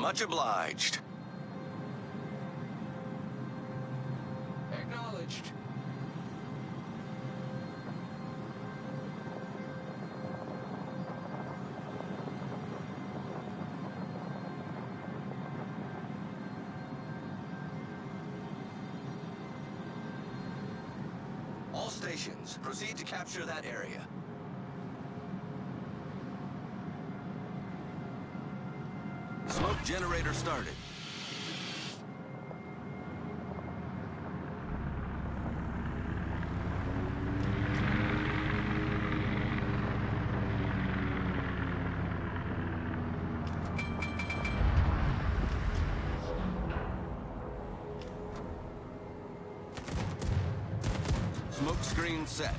Much obliged. Acknowledged. All stations, proceed to capture that area. Smoke generator started. Smoke screen set.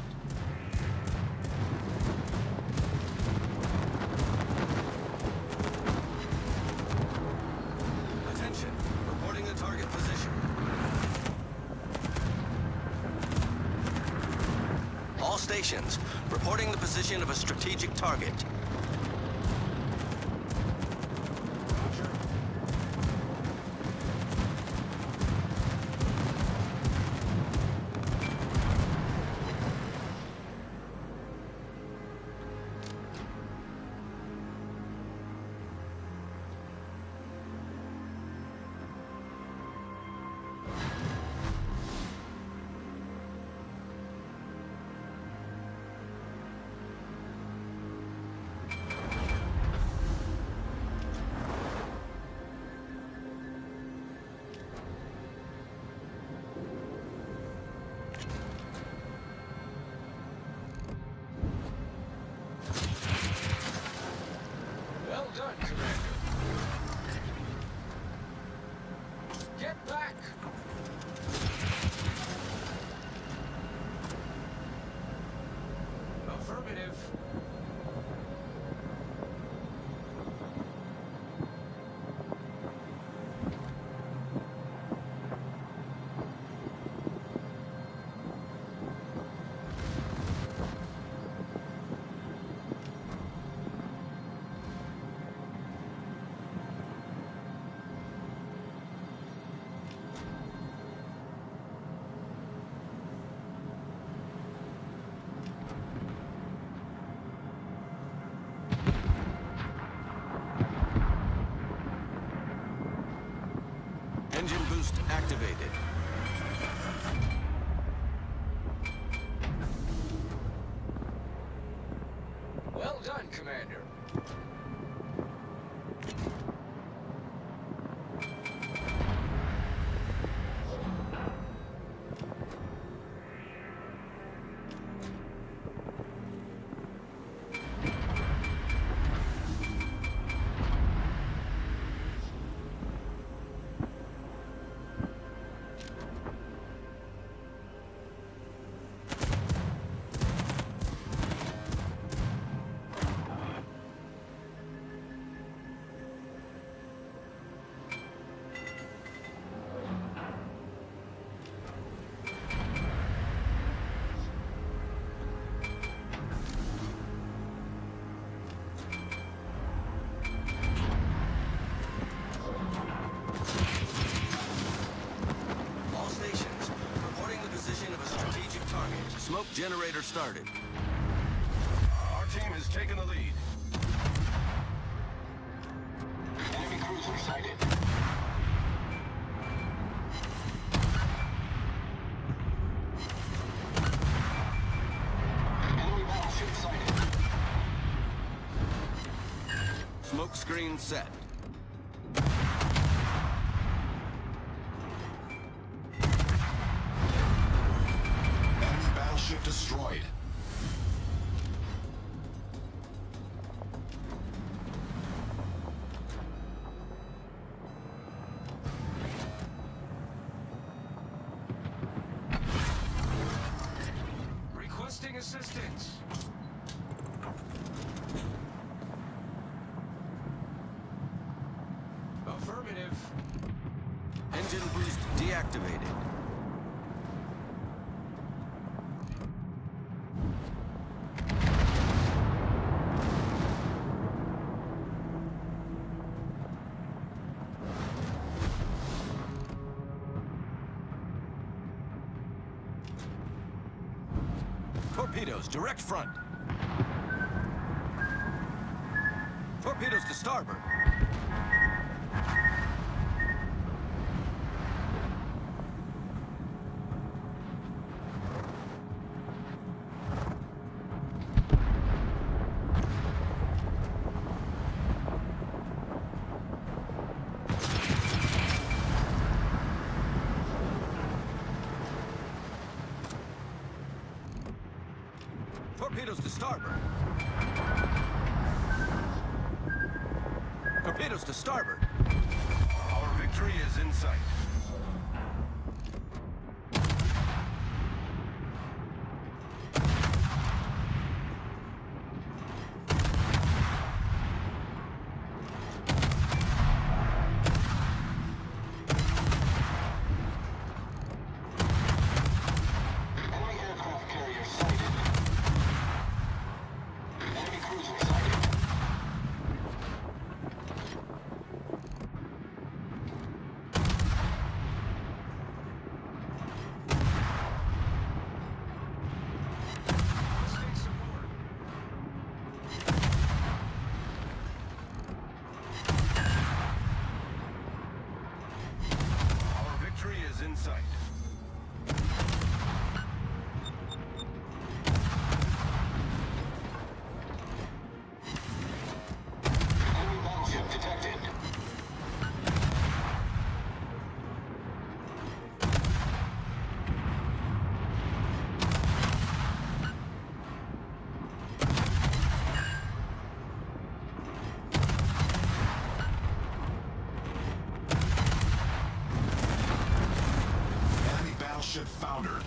Attention, reporting the target position. All stations, reporting the position of a strategic target. Well done, Commander. Get back! Affirmative. Engine boost activated. Well done, Commander. All stations, reporting the position of a strategic target. Smoke generator started. Our team has taken the lead. Enemy cruiser sighted. Enemy battleship sighted. Smoke screen set. Enemy battleship destroyed. Requesting assistance. Affirmative. Engine boost deactivated. torpedoes, direct front. Torpedoes to starboard. Torpedoes to starboard. Torpedoes to starboard. Our victory is in sight. Enemy aircraft carrier sighted. Enemy cruiser sighted. Requesting support. Our victory is in sight. Enemy battleship detected. Enemy battleship foundered.